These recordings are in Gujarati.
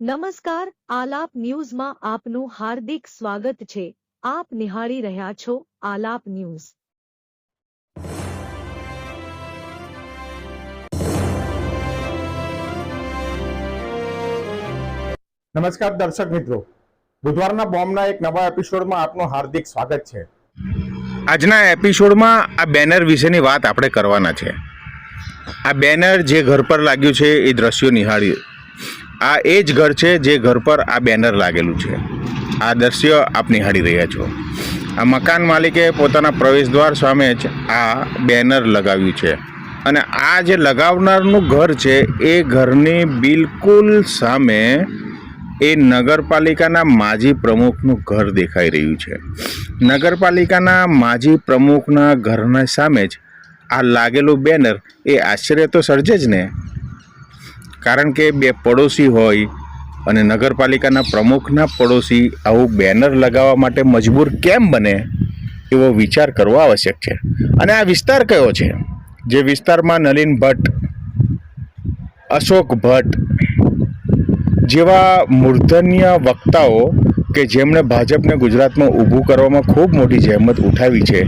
નમસ્કાર, આલાપ ન્યૂઝમાં આપનું હાર્દિક સ્વાગત છે. આપ નિહાળી રહ્યા છો આલાપ ન્યૂઝ. નમસ્કાર દર્શક મિત્રો, બુધવારના બોમ્બના એક નવા એપિસોડમાં આપનું હાર્દિક સ્વાગત છે. આજના એપિસોડમાં આ બેનર વિશેની વાત આપણે કરવાના છે. આ બેનર જે ઘર પર લાગ્યું છે એ દ્રશ્યો નિહાળ્યું. આ એ જ ઘર છે જે ઘર પર આ બેનર લાગેલું છે. આ દ્રશ્ય આપ નિહાળી રહ્યા છો. આ મકાન માલિકે પોતાના પ્રવેશદ્વાર સામે જ આ બેનર લગાવ્યું છે અને આ જે લગાવનારનું ઘર છે એ ઘરની બિલકુલ સામે એ નગરપાલિકાના માજી પ્રમુખનું ઘર દેખાઈ રહ્યું છે. નગરપાલિકાના માજી પ્રમુખના ઘરના સામે જ આ લાગેલું બેનર એ આશ્ચર્ય તો સર્જે જ ને, કારણ કે બે પડોશી હોય અને નગરપાલિકાના પ્રમુખના પડોશી આવું બેનર લગાવવા માટે મજબૂર કેમ બને એવો વિચાર કરવો આવશ્યક છે. અને આ વિસ્તાર કયો છે? જે વિસ્તારમાં નલિન ભટ્ટ, અશોક ભટ્ટ જેવા મૂર્ધન્ય વક્તાઓ કે જેમણે ભાજપને ગુજરાતમાં ઊભું કરવામાં ખૂબ મોટી જહેમત ઉઠાવી છે,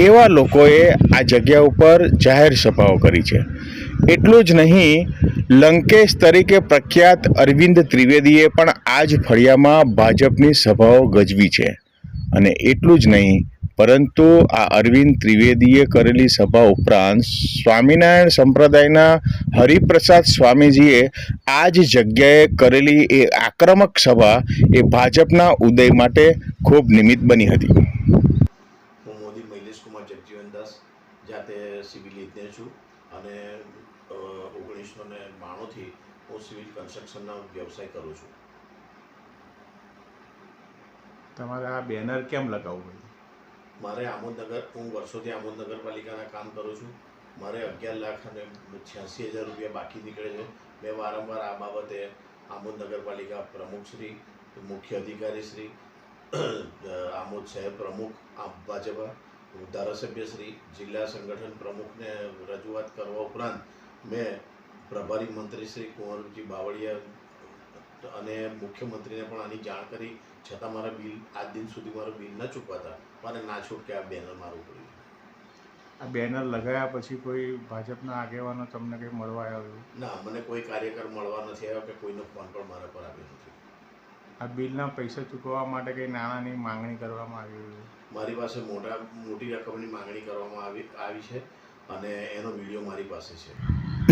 એવા લોકોએ આ જગ્યા ઉપર જાહેર સભાઓ કરી છે. એટલું જ નહીં, લંકેશ તરીકે પ્રખ્યાત અરવિંદ ત્રિવેદીએ પણ આ જ ફળિયામાં ભાજપની સભાઓ ગજવી છે. અને એટલું જ નહીં, પરંતુ આ અરવિંદ ત્રિવેદીએ કરેલી સભા ઉપરાંત સ્વામિનારાયણ સંપ્રદાયના હરિપ્રસાદ સ્વામીજીએ આ જ જગ્યાએ કરેલી એ આક્રમક સભા એ ભાજપના ઉદય માટે ખૂબ નિમિત્ત બની હતી. હું મોદી મૈલેશ કુમાર જગજીવનદાસ, જાતે સિવિલ ઇજનેર છું અને 1992થી હું સિવિલ કન્સ્ટ્રક્શનનો વ્યવસાય કરું છું. તમારે આ બેનર કેમ લગાવવું? મારે આમોદનગર, હું વર્ષોથી આમોદ નગરપાલિકાના કામ કરું છું. મારે 11,86,000 રૂપિયા બાકી નીકળે છે. મેં વારંવાર આ બાબતે આમોદ નગરપાલિકા પ્રમુખશ્રી, મુખ્ય અધિકારીશ્રી, આમોદ શહેર પ્રમુખ ભાજપ, ધારાસભ્યશ્રી, જિલ્લા સંગઠન પ્રમુખને રજૂઆત કરવા ઉપરાંત મેં પ્રભારી મંત્રી શ્રી કુંવરજી બાવળિયા અને મુખ્યમંત્રીને પણ આની જાણ કરી, છતાં મારા બિલ આજ દિન સુધી મારું બિલ ન ચૂકવાતા મને ના છૂટકે આ બેનર મારું પડ્યું. આ બેનર લગાવ્યા પછી કોઈ ભાજપના આગેવાનો તમને કંઈ મળવા આવ્યું? ના, મને કોઈ કાર્યકર મળવા નથી આવ્યો કે કોઈનો ફોન પણ મારા પર આવ્યો નથી. આ બિલના પૈસા ચૂકવવા માટે કંઈ નાણાંની માંગણી કરવામાં આવી? મારી પાસે મોટી રકમની માંગણી કરવામાં આવી છે અને એનો વિડીયો મારી પાસે છે.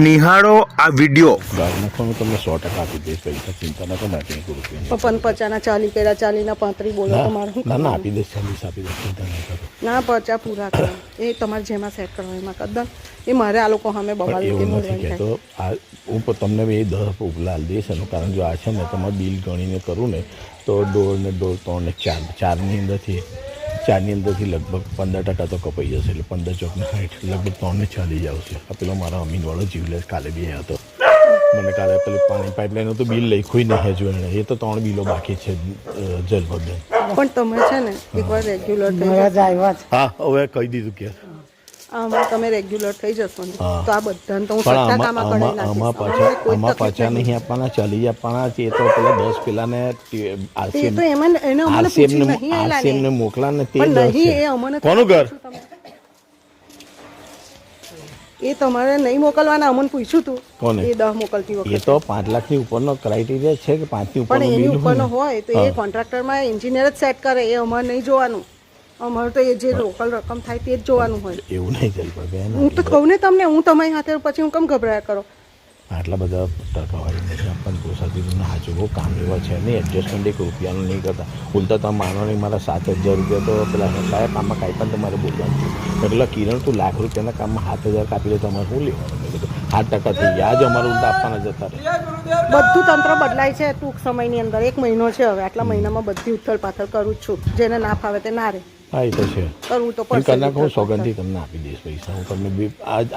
નિહાળો આ વિડીયો. ગાળનાખવાનું તમને 100% આપી દઈશ, પૈસા ચિંતા ના કરો. નાખી કરું 50 40 કર્યા, 40 ના 35 બોલો તમારું. ના આપી દઈશ, 40 આપી દઈશ, ચિંતા ના કરો. ના 50 પૂરા કરો, એ તમારે જેમાં સેટ કરવા એમાં કદમ એ મારે આ લોકો સામે બબાલ એવું નથી કહેતો. આ હું તમને એ 10 ઉપલા દઈશ એનું કારણ જો આ છે ને તમારે બિલ ગણીને કરું ને તો 1.5 ને 1.5 3 ને 4ની અંદરથી લગભગ 15% તો કપાઈ જશે. એટલે 15 ચોક ને 60 લગભગ 3 ને 4 જ આવશે. આ પેલો મારા અમીનવાળો જીવલેસ કાલે બી હતો, મને કાલે પેલી પાણી પાઇપલાઇનનું તો બિલ લખ્યું નહીં હજુ એને. એ તો 3 બિલો બાકી છે જલભદ્ર. પણ તમે છે ને એકવાર રેગ્યુલર થઈ જાવ. હા, હવે કહી દીધું કે આમાં તમે રેગ્યુલર થઈ જશો ને તો આ બધાને તો હું પણ સટ્ટા કામમાં કરી આમાં પાછા નહીં આપવાના, ચાલી આપવાના છે. એ તો પેલા 10 પેલાને આરસીએમને મોકલા ને તે કોનું ઘર એ તમારે નહીં મોકલવાના. અમને પૂછ્યું તું કોને? એ 10 મોકલતી વખતે. એ તો 5 લાખની ઉપરનો ક્રાઇટેરિયા છે કે 5 ની પણ એની ઉપરનો ઉપરનો હોય તો એ કોન્ટ્રાક્ટરમાં એન્જિનિયર જ સેટ કરે, એ અમારે નહીં જોવાનું. અમારે તો એ જે લોકલ રકમ થાય તે જ જોવાનું હોય. એવું નહીં ચાલતું બેન. હું તો કહું ને તમને, હું તમારી હાથે પછી હું કેમ ગભરાયા કરો? આટલા બધા ટકાવાળી નથી આપણને પોસાતી. તમને સાચું કામ એવા છે નહીં, એડજસ્ટમેન્ટ 1 રૂપિયાનું નહીં કરતા. બોલતા તમે માનો નહીં, મારા 7,000 રૂપિયા તો પેલા કયા કામમાં કાંઈ પણ તમારે બોલવાનું છે. એટલે કિરણ તું લાખ રૂપિયાના કામમાં 7,000 કાપી લે, તમારે શું લેવાનું? 8% થઈ ગયા. આજે અમારે ઉલટા આપવાના જતા રહે. બધું તંત્ર બદલાય છે ટૂંક સમયની અંદર. 1 મહિનો છે હવે, આટલા મહિનામાં બધી ઉથલ પાથલ કરું જ છું. જેને ના ફાવે તે ના રહે. હા, એ તો છે. કરવું તો કરી પડશે. નાખો, સોગંદથી તમને આપી દઈશ પૈસા. હું તમને બી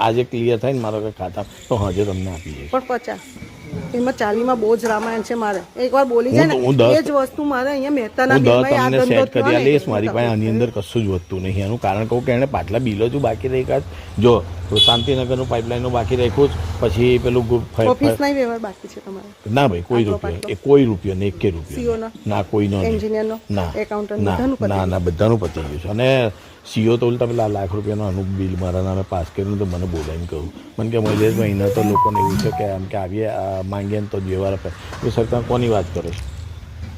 આજે ક્લિયર થાય ને મારો કંઈ ખાતા તો હજે તમને આપી દઈશ. પણ 50 એમાં 40માં બહુ જ રામાયણ છે મારે. એકવાર બોલી જાય હું ને દસ- એ જ વસ્તુ મારે અહીંયા મહેતાના હું બિલમાં આ તમને ધંધો સેટ થયો કરી ને આલીશ. એટલે મારી પાસે આની અંદર કશું જ વધતું નહીં. એનું કારણ કહું કે એણે પાટલા બિલો જ બાકી રાખ્યા છે. જો શાંતિનગરનું પાઇપલાઇનનું બાકી રાખ્યું જ, પછી પેલું ઓફિસના વ્યવહાર બાકી છે તમારે, ના ભાઈ કોઈ આટલો રૂપિયો, પાટલો? એ કોઈ રૂપિયો નહીં, એકે રૂપિયો CO નહીં. નો? ના કોઈનો નહીં. એન્જિનિયરનો, ના એકાઉન્ટન્ટ, ના બધાનું પતી ના ગયું? ના બધાનું પતી ગયું છે. અને સીઓ તો ઉલટા પેલા લાખ રૂપિયાનું આનું બિલ મારા નામે પાસ કર્યું તો મને બોલાવીને કહ્યું, મને કે મહિલેશ મહિના તો લોકોને એવું છે કે આમ કે આવીએ માંગીએ ને તો જ વ્યવહાર આપે. એ સરકાર કોની વાત કરે છે?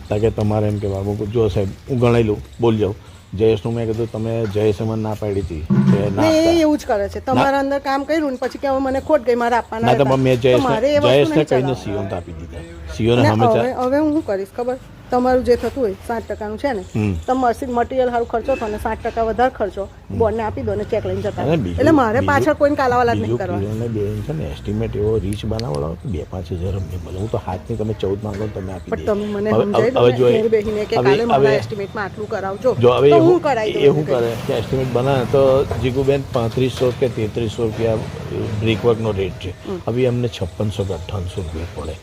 કારણ કે તમારે એમ કે બાબુ જો સાહેબ હું ગણાઈ લઉં, બોલ જાઉં. જયેશનું મેં કીધું તમે જયેશે મને ના પાડી હતી કે ના ને એ આપતા. એવું જ કરે છે. તમારા અંદર કામ કર્યું ને પછી કે હવે મને ખોટ ગઈ, મારે આપવાના ના તો હતા. મેં તો મારે એ વસ્તુ જયેશને નહીં કહીને ચલાવવાની. સીઓને આપી દીધા. સીઓને ને હંમેશા હવે હું શું કરીશ ખબર? તમારું જે થતું હોય 60% છે ને, તમે મટીરિયલ સારું ખર્ચો થો ને 60% વધારે ખર્ચો બોર્ડને આપી દો ને ચેક લઈને જતા રહો. અને બીજું- એટલે મારે પાછળ કોઈને કાલાવાલા જ નહીં બીજું કરવા. કિરણને બેન છે ને એસ્ટિમેટ એવો રીચ બનાવડાવો તો 2-5 હજાર અમને મળે. હું તો હાથની તમે 14 માંગો ને તમે આપી પણ દઈએ. તમે મને હવે- સમજાવી દો હવે ને જો એ- ઘેર બેસીને કે હવે- કાલે મારા હવે- એસ્ટિમેટમાં આટલું કરાવજો જો હવે તો હું એવું કરાવી દઉં. એવું કરે કે એસ્ટિમેટ બનાવે તો જીગુબેન 3500 કે 3300 રૂપિયા બ્રેકવર્કનો રેટ છે. હવે અમને 5600 કે 5800 રૂપિયા પડે.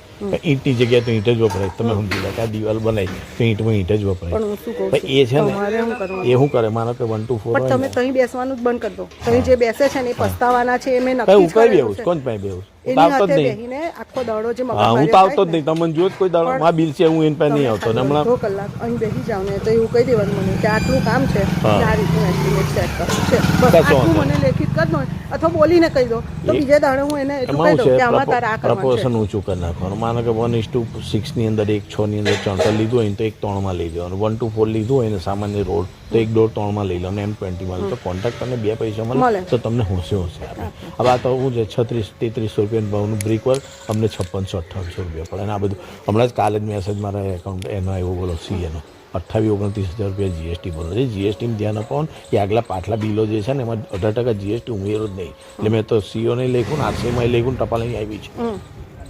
ઈંટની જગ્યાએ તો ઈંટ જ વપરાય. તમે સમજી લો કે આ દિવાલ બનાવી તો ઈંટમાં ઈંટ જ વપરાય. પણ હું શું કહું પણ છું, એ છે ને તમારે શું કરવાનું? એ શું કરે માનો કે 1 to 4 પણ હોય તમે ને, ત્યાં બેસવાનું જ બંધ કરી દો. ત્યાં જે બેસે છે ને એ પસ્તાવાના છે, એ મેં કઈ નક્કી હું જ કઈ કરેલું બેહું છે. કોણ પાસે બેહું? હું તો એની આવતો જ હાથે નહીં. બેહીને આખો દાડો જે હા હું તો આવતો જ નહીં. તમને જો કોઈ દાડો પણ- માં બિલ છે હું એની પાસે નહીં આવતો. ને હમણાં અડધો કલાક અહીં બેસી જાવ ને તો એવું કહી દેવાનું મને કે આટલું કામ છે, હા. કે આ રીતનું એસ્ટિમેટ સેટ કરવું છે, બસ કશો આટલું વાંધો મને લેખિત કરી દો અથવા બોલીને કહી દો તો એ- બીજે દાડે હું એને એટલું એમાં કહી શું દઉં છે કે આમાં તારે આ કરવાનું પ્રપોર્શન છે. ઊંચું કરી નાખવાનું. માનો કે 1:6 ની અંદર 1:6 ની અંદર ચણતર લીધું હોય ને તો 1:3 માં લઈ લેવાનું. 1 to 4 લીધું હોય ને સામાન્ય રોડ તો 1.5-3 માં લઈ લેવાનું. M20 માં તો કોન્ટ્રાક્ટરને 2 પૈસા મળે મળે. તો તમને હોશે આપે. હવે આ તો હું છે 36-3300 રૂપિયાનું ભાવનું બ્રિક વર્ક અમને 5600-5800 રૂપિયા પડે. અને આ બધું હમણાં જ કાલે જ મેસેજ મારા એકાઉન્ટ એનો આવ્યો બોલો સીએનો 28-29 હજાર રૂપિયા જીએસટી બોલો છે. જીએસટીમાં ધ્યાન આપો ને એ આગલા પાછલા બિલો જે છે ને એમાં 18% જીએસટી ઉમેરો જ નહીં. એટલે મેં તો સીઓને લખ્યું ને આરસીમાં લખ્યું ટપાલ અહીં આવી છે.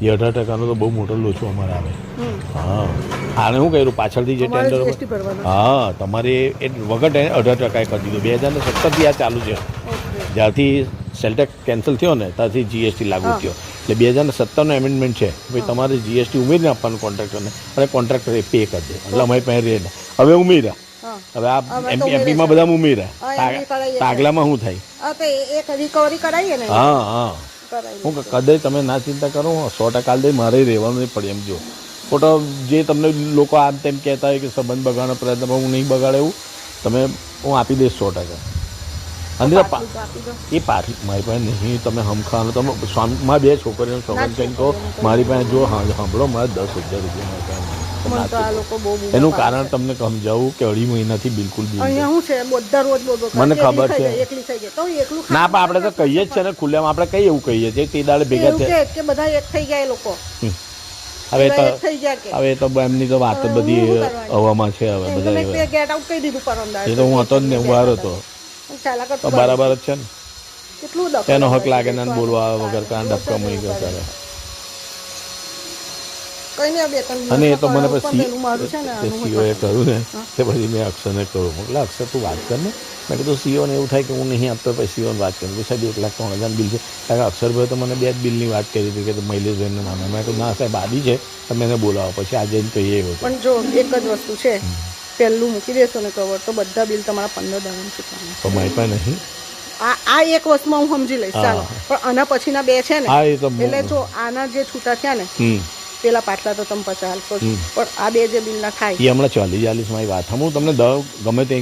એ 18% તો બહુ મોટો લોચો અમારે આવે. હા આને શું કર્યું પાછળથી જે તમારે ટેન્ડર GST ભરવાનું. હા તમારે એ વખત 18% કરી દીધું. 2017થી આ ચાલુ છે. જ્યારથી સેલટેક કેન્સલ થયો ને ત્યારથી જીએસટી લાગુ થયો. એટલે 2017નો એમેન્ડમેન્ટ છે ભાઈ તમારે જીએસટી ઉમેરીને આપવાનું કોન્ટ્રાક્ટરને અને કોન્ટ્રાક્ટર એ પે કરી દે. એટલે અમારી પાસે રહે હવે ઉમેર્યા. હા. હવે આ હવે તો એમપીમાં ઉમેરે છે. બધા ઉમેર્યા. હા, એમપી કરાવીએ છે. આગલામાં શું થાય? હા તો એક રિકવરી કરાવીએ ને હા હા કરાવીએ. હું કદાચ તમે ના ચિંતા કરો 100% દે મારે રહેવાનું નહીં પડે. એમ જો ખોટો જે તમને લોકો આમ તેમ કહેતા હોય કે સંબંધ બગાડવાનો પ્રયત્ન હું નહીં બગાડે એવું તમે હું આપી દઈશ 100%. અને પાછું તો આપી દો. એ પાછી મારી પાસે નહીં. તમે હમખાવાનું તમે મારા 2 છોકરીઓને સોગંદ કહીને કહો મારી પાસે જો સાંભળો મારે 10,000 રૂપિયા મારી પાસે નહીં. મને તો આ લોકો બહુ બૂમો એનું પાડે કારણ છે. તમને સમજાવું કે 2.5 મહિનાથી બિલકુલ બિલ અહીંયા શું છે બધા રોજ બોલબોલ કરે. મને ખબર એકલી થઈ છે. જાય, એકલી થઈ જાય તો એકલું ના પણ આપણે તો કહીએ જ છે ને ખુલ્લેમાં આપણે કઈ એવું કહીએ છીએ તે દાડે ભેગા એવું થયા. કે બધા એક થઈ ગયા એ લોકો હવે બધા તો એક થઈ ગયા કે હવે તો એમની તો વાત જ હવે બધી હું શું કરવાની? હવામાં છે. હવે એમને બધા મેં એવા. ગેટ આઉટ કહી દીધું પરમ દાડે. એ તો હું હતો જ ને હું બહાર હતો ચાલા તો કરતું બરાબર જ છે ને કેટલું દખલ એનો હક કરે લાગે છે. ને બોલવા વગર કાન ડબકા મુઈ કરે. કઈ નહીં, બે ત્રણ અને એ તો મને દિવસમાં પછી પેલું મારું છે ને આનું સીઓએ કહ્યું ને તે પછી મેં અક્ષરને કહ્યું એટલે અક્ષર તું વાત કર ને. મેં કીધું સીઓને એવું થાય કે હું નહીં આપતો પછી સીઓને વાત કરું સાહેબ 1,03,000 બિલ છે. કારણ કે અક્ષરભાઈ તો મને 2 જ બિલની વાત કરી હતી કે મહિલેશભાઈને નામે. મેં કહ્યું ના સાહેબ આદિ છે તમે એને બોલાવો પછી આજે જ કહીએ એવું. પણ જો એક જ વસ્તુ છે પહેલું મૂકી દેશો ને કવર તો બધા બિલ તમારા 15 દાડામાં ચૂકવવાના. તો મારી પાસે નહીં. આ એક વસ્તુમાં હું સમજી લઈશ ચાલો. પણ આના પછીના 2 છે ને હા એ તો એટલે જો આના જે છૂટા થયા ને પેલા પાટલા તો તમે 50 આપો છો. પણ આ 2 જે બિલના થાય એ હમણાં 40-40 માં વાત હું તમને ગમે તે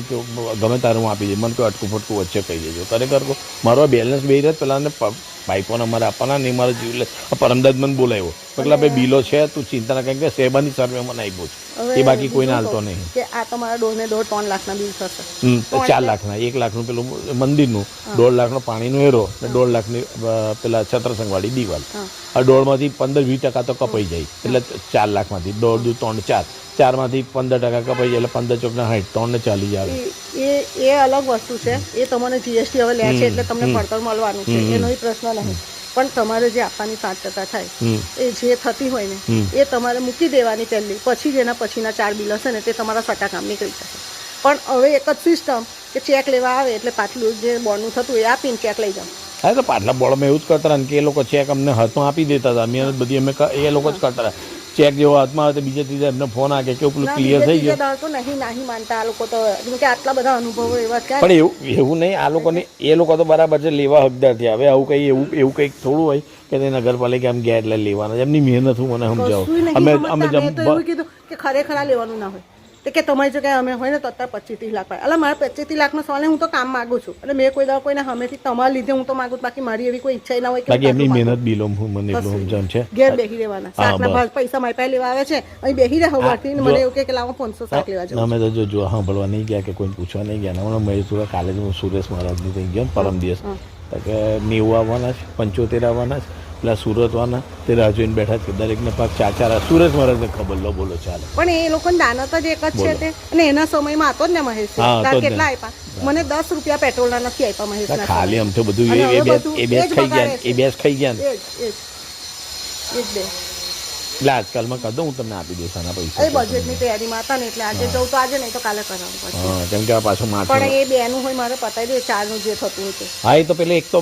ગમે તારે હું આપી દઈએ. મને કોઈ અટકું ફટકું વચ્ચે કહી દેજો ખરેખર કહું મારો બેલેન્સ બે રહે પેલા પાઇપોને અમારે આપવાના નહીં. મારો જીવ પરમદાદ મને બોલાવ્યો પેલા ભાઈ બિલો છે તું ચિંતા ના કરી કે સેબાની સર્વે મને આપ્યું છે એ બાકી કોઈને હાલતો નહીં. કે આ તમારા ડોને 3 લાખના બિલ થશે. 4 લાખના 1 લાખનું પેલું મંદિરનું 1.5 લાખનો પાણીનો એરો ને 1.5 લાખની પેલા છત્રસંગવાળી દિવાલ. આ 1.5માંથી 15-20% તો કપાઈ જાય એટલે 4 લાખમાંથી 1.5 2 3 4 માંથી 15% કપાઈ જાય એટલે 15 ચોકના 60 3 ને 40 આવે. એ અલગ વસ્તુ છે. એ તમને જીએસટી હવે લે છે એટલે તમને પડતર મળવાનું છે એનો પ્રશ્ન નહીં. પણ તમારે જે આપવાની 7% થાય એ જે થતી હોય ને એ તમારે મૂકી દેવાની પહેલી પછી જેના પછીના 4 બિલ હશે ને તે તમારા સટા કામ નીકળી જશે. પણ હવે એક જ સિસ્ટમ કે ચેક લેવા આવે એટલે પાછલું જે બોન્ડનું થતું એ આપીને ચેક લઈ જાઓ હા તો પાટલા બોર્ડમાં એવું જ કરતા હતા ને કે એ લોકો ચેક અમને હાથમાં આપી દેતા હતા. મહેનત બધી અમે એ લોકો જ કરતા હતા. ચેક જેવો હાથમાં આવે તો બીજા ત્રીજા એમને ફોન આવે કે પેલું ક્લિયર થઈ ગયું. તો નહીં માનતા આ લોકો તો, કેમ કે આટલા બધા અનુભવો એવા છે. પણ એવું નહીં, આ લોકોને એ લોકો તો બરાબર છે, લેવા હકદાર છે. હવે આવું કંઈ એવું કંઈક થોડું હોય કે તે નગરપાલિકા એમ ગયા એટલે લેવાના. એમની મહેનત હું મને સમજાવું. અમે એવું કીધું કે ખરેખર આ લેવાનું ના હોય તો કે તમારી જગ્યાએ અમે હોય ને તો અત્યારે 25-30 લાખ પાડે. એટલે મારા 25-30 લાખનો સવાલ હું તો કામ માગું છું અને મેં કોઈ દાડો કોઈને હમેથી તમારા લીધે હું તો માગું. બાકી મારી એવી કોઈ ઈચ્છા ના હોય બાકી એમની મહેનત બિલો મને એટલું સમજાવ છે. ઘેર બેસી રહેવાના, શાકના પૈસા મારી પાસે લેવા આવે છે, અહીં બેસી રહે હોવાથી મને એવું કે લાવો 500 શાક લેવા જાઉં. અમે તો જો સાંભળવા નહીં ગયા કે કોઈને પૂછવા નહીં ગયા. હમણાં મહેશપુરા કાલે જ હું સુરેશ મહારાજની ત્યાં ગયો પરમ દિવસ કે 90 આવવાના છે, 75 આવવાના છે, પેલા સુરત વાના તે રાહ જોઈને બેઠા છે. દરેકને પાક 4 સુરેશ મહારાજને ખબર લો બોલો ચાલે. પણ એ લોકોની દાનત જ એક જ છે તે, અને એના સમયમાં હતો જ ને મહેશ. કેટલા આપ્યા મને? 10 રૂપિયા પેટ્રોલના નથી આપ્યા મહેશ. ખાલી આમ તો બધું એ બે ખાઈ ગયા, એ બે ખાઈ ગયા ને. એ જ બે એટલે આજકાલમાં કહી દઉં હું તમને આપી દઈશ આના પૈસા. એ બજેટની તૈયારીમાં હતા ને એટલે આજે જવું તો આજે નહીં તો કાલે કરાવવું પડશે. હા, કેમ કે આ પાછું માથું. પણ એ બેનું હોય મારે પતાવી દે 4નું જે થતું હોય. હા, એ તો પેલે એક તો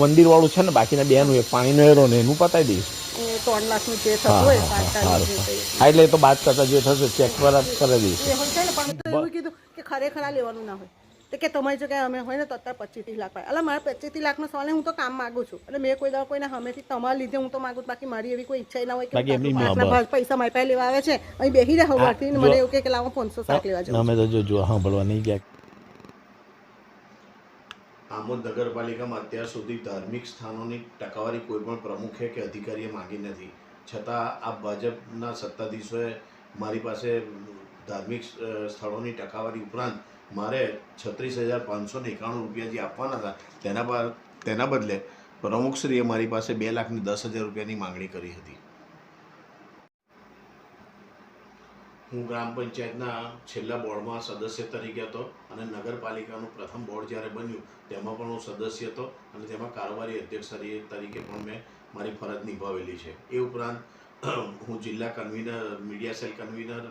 મંદિર વાળું છે ને, બાકીના બેનું એક પાણીનો એરો ને એનું પતાવી દઈશ. એ 3 લાખનું જે થતું હોય 5 હા, એટલે એ તો બાદ કરતા જે થશે ચેક પર કરી દઈશ. એ હોય છે ને. પણ તો એવું કીધું કે ખરેખર આ લેવાનું ના હોય તો કે તમારી જગ્યાએ અમે હોય ને તો અત્યારે 25-30 લાખ પાડે. એટલે મારા 25-30 લાખનો સવાલ હું તો કામ માગું છું અને મેં કોઈ દાડો કોઈને હમેથી તમારા લીધે હું તો માગું. બાકી મારી એવી કોઈ ઈચ્છા ના હોય કે પૈસા મારી પાસે લેવા આવે છે, અહીં બેસી રહે હોવાથી મને એવું કે લાવો 500 શાક લેવા જાઉં. અમે તો જો સાંભળવા નહીં ગયા. આમોદ નગરપાલિકામાં અત્યાર સુધી ધાર્મિક સ્થાનોની ટકાવારી કોઈ પણ પ્રમુખે કે અધિકારીએ માંગી નથી. છતાં આ ભાજપના સત્તાધીશોએ મારી પાસે ધાર્મિક સ્થળોની ટકાવારી ઉપરાંત મારે 36,591 રૂપિયા જે આપવાના હતા તેના બદલે પ્રમુખશ્રીએ મારી પાસે 2,10,000 રૂપિયાની માંગણી કરી હતી. હું ગ્રામ પંચાયતના છેલ્લા બોર્ડમાં સદસ્ય તરીકે હતો અને નગરપાલિકાનું પ્રથમ બોર્ડ જ્યારે બન્યું તેમાં પણ હું સદસ્ય હતો અને તેમાં કારોબારી અધ્યક્ષ તરીકે પણ મેં મારી ફરજ નિભાવેલી છે. એ ઉપરાંત હું જિલ્લા convener, media cell convener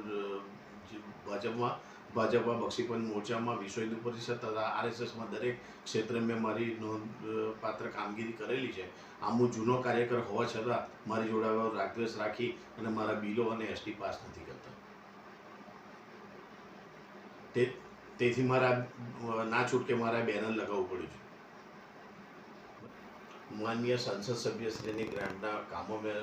Bhajapa બક્ષીપંચ મોરચામાં, વિશ્વ હિન્દુ પરિષદ તથા RSSમાં દરેક ક્ષેત્રે મેં મારી નોંધપાત્ર કામગીરી કરેલી છે. આમ હું જૂનો કાર્યકર હોવા છતાં મારી જોડે રાગદ્વેષ રાખી અને મારા બિલો અને ST પાસ નથી કરતા. તેથી મારા ના છૂટકે મારા બેનર લગાવવું પડ્યું છે. માનનીય સંસદ સભ્યશ્રીની ગ્રાન્ટના કામો મેં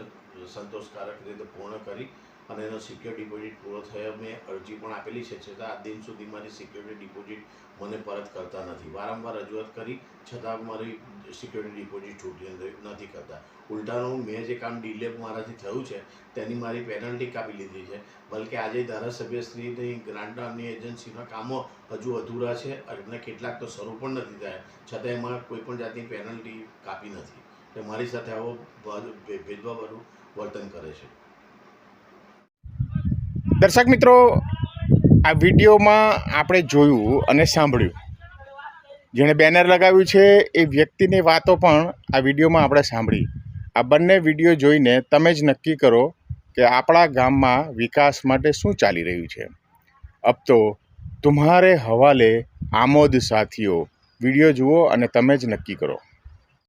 સંતોષકારક રીતે પૂર્ણ કરી અને એનો સિક્યોરિટી ડિપોઝિટ પૂરો થયો. મેં અરજી પણ આપેલી છે, છતાં આજ દિન સુધી મારી સિક્યોરિટી ડિપોઝિટ મને પરત કરતા નથી. વારંવાર રજૂઆત કરી છતાં મારી સિક્યોરિટી ડિપોઝિટ છૂટી નથી કરતા. ઉલટાનું મેં જે કામ ડીલે મારાથી થયું છે તેની મારી પેનલ્ટી કાપી લીધી છે. બલકે આજે ધારાસભ્યશ્રીની ગ્રાન્ટના અન્ય એજન્સીના કામો હજુ અધૂરા છે અને કેટલાક તો શરૂ પણ નથી થયા, છતાં એમાં કોઈ પણ જાતની પેનલ્ટી કાપી નથી. એટલે મારી સાથે આવો ભેદભાવવાળું વર્તન કરે છે. દર્શક મિત્રો, આ વિડીયોમાં આપણે જોયું અને સાંભળ્યું, જેણે બેનર લગાવ્યું છે એ વ્યક્તિની વાતો પણ આ વિડીયોમાં આપણે સાંભળી. આ બંને વિડીયો જોઈને તમે જ નક્કી કરો કે આપણા ગામમાં વિકાસ માટે શું ચાલી રહ્યું છે. અબ તો તુમ્હારે હવાલે આમોદ સાથીઓ. વિડીયો જુઓ અને તમે જ નક્કી કરો.